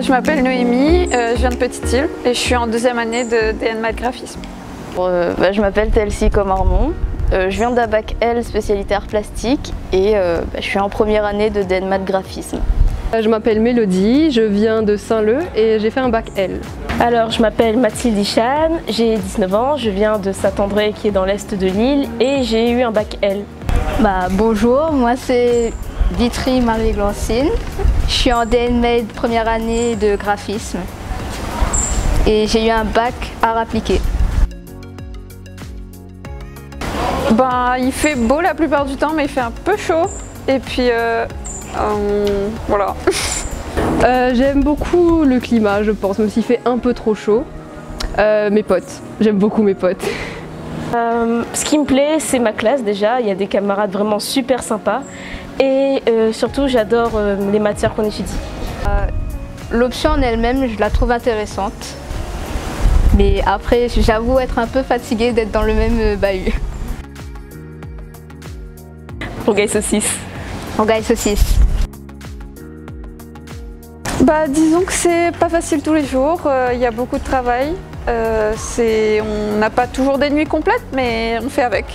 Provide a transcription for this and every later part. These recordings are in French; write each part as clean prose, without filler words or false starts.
Je m'appelle Noémie, je viens de Petite-Île et je suis en deuxième année de DN Maths Graphisme. Je m'appelle Telsi Comarmont, je viens d'un bac L spécialité art plastique et je suis en première année de DN Maths Graphisme. Je m'appelle Mélodie, je viens de Saint-Leu et j'ai fait un bac L. Alors, je m'appelle Mathilde Ichan, j'ai 19 ans, je viens de Saint-André qui est dans l'est de l'île et j'ai eu un bac L. Bonjour, moi c'est Vitry Marie-Glancine. Je suis en DN Maths première année de graphisme et j'ai eu un bac art appliqué. Il fait beau la plupart du temps, mais il fait un peu chaud. Et puis voilà. J'aime beaucoup le climat, je pense, même s'il fait un peu trop chaud. Mes potes, j'aime beaucoup mes potes. Ce qui me plaît, c'est ma classe déjà. Il y a des camarades vraiment super sympas. Et surtout, j'adore les matières qu'on étudie. L'option en elle-même, je la trouve intéressante. Mais après, j'avoue être un peu fatiguée d'être dans le même bahut. Rougail saucisse. Rougail saucisse. Disons que c'est pas facile tous les jours, il y a beaucoup de travail. On n'a pas toujours des nuits complètes, mais on fait avec.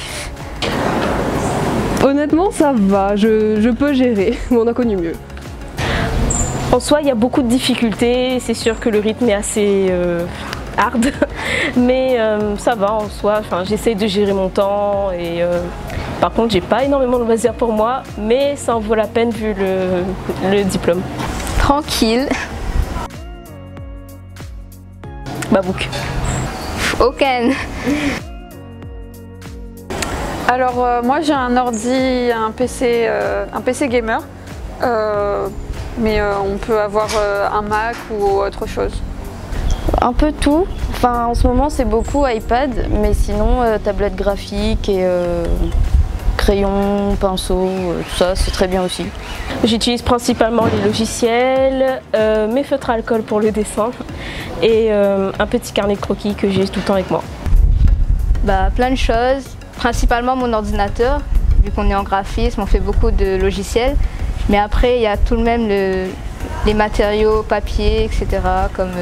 Honnêtement, ça va, je peux gérer, mais on a connu mieux. En soi, il y a beaucoup de difficultés, c'est sûr que le rythme est assez hard, mais ça va en soi, j'essaie de gérer mon temps et par contre, j'ai pas énormément de loisirs pour moi, mais ça en vaut la peine vu le diplôme. Tranquille. Babouk. Aucun. Alors moi j'ai un ordi, un PC gamer, mais on peut avoir un Mac ou autre chose. Un peu tout. En ce moment c'est beaucoup iPad, mais sinon tablette graphique et crayon, pinceau, tout ça c'est très bien aussi. J'utilise principalement les logiciels, mes feutres à alcool pour le dessin et un petit carnet de croquis que j'ai tout le temps avec moi. Plein de choses, principalement mon ordinateur, vu qu'on est en graphisme, on fait beaucoup de logiciels. Mais après il y a tout de même les matériaux, papier, etc. comme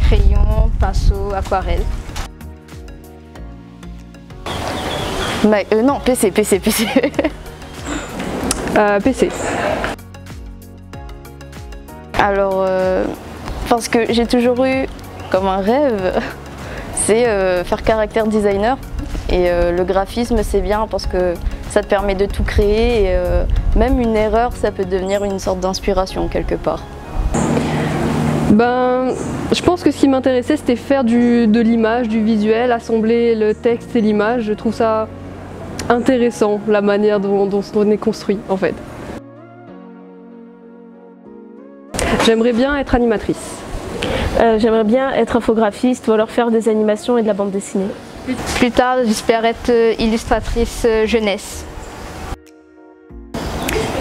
crayon, pinceau, aquarelle. Non, PC. PC. Alors, parce que j'ai toujours eu comme un rêve, c'est faire caractère designer. Et le graphisme, c'est bien parce que ça te permet de tout créer et même une erreur, ça peut devenir une sorte d'inspiration quelque part. Je pense que ce qui m'intéressait, c'était faire de l'image, du visuel, assembler le texte et l'image. Je trouve ça intéressant, la manière dont on est construit en fait. J'aimerais bien être animatrice. J'aimerais bien être infographiste ou alors faire des animations et de la bande dessinée. Plus tard, j'espère être illustratrice jeunesse.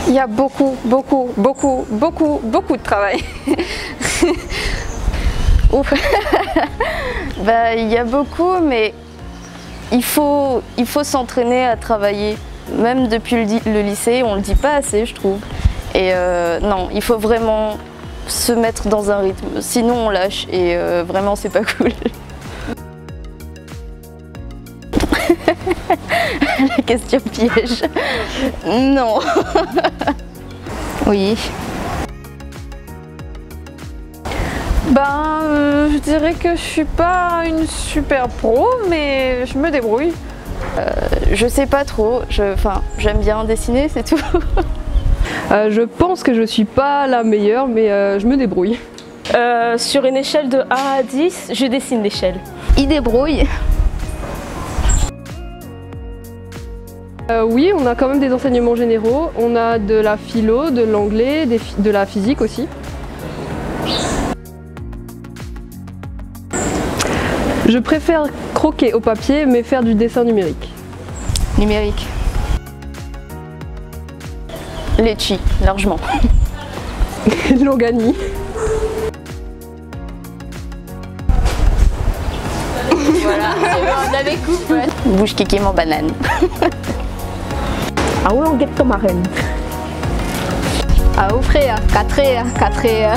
Il y a beaucoup de travail. Ouf. Il y a beaucoup, mais il faut s'entraîner à travailler. Même depuis le lycée, on le dit pas assez, je trouve. Et non, il faut vraiment se mettre dans un rythme, sinon on lâche et vraiment c'est pas cool. La question piège. Non. Oui. Je dirais que je suis pas une super pro, mais je me débrouille. Je sais pas trop, j'aime bien dessiner, c'est tout. Je pense que je suis pas la meilleure, mais je me débrouille. Sur une échelle de 1 à 10, je dessine l'échelle. Il débrouille. Oui, on a quand même des enseignements généraux. On a de la philo, de l'anglais, de la physique aussi. Je préfère croquer au papier, mais faire du dessin numérique. Numérique. Litchi, largement. Longani. Voilà, on avait coupé. Bouche kiki mon banane. Ah ouais, on guette comme arène. Ah, frère, 4 heures.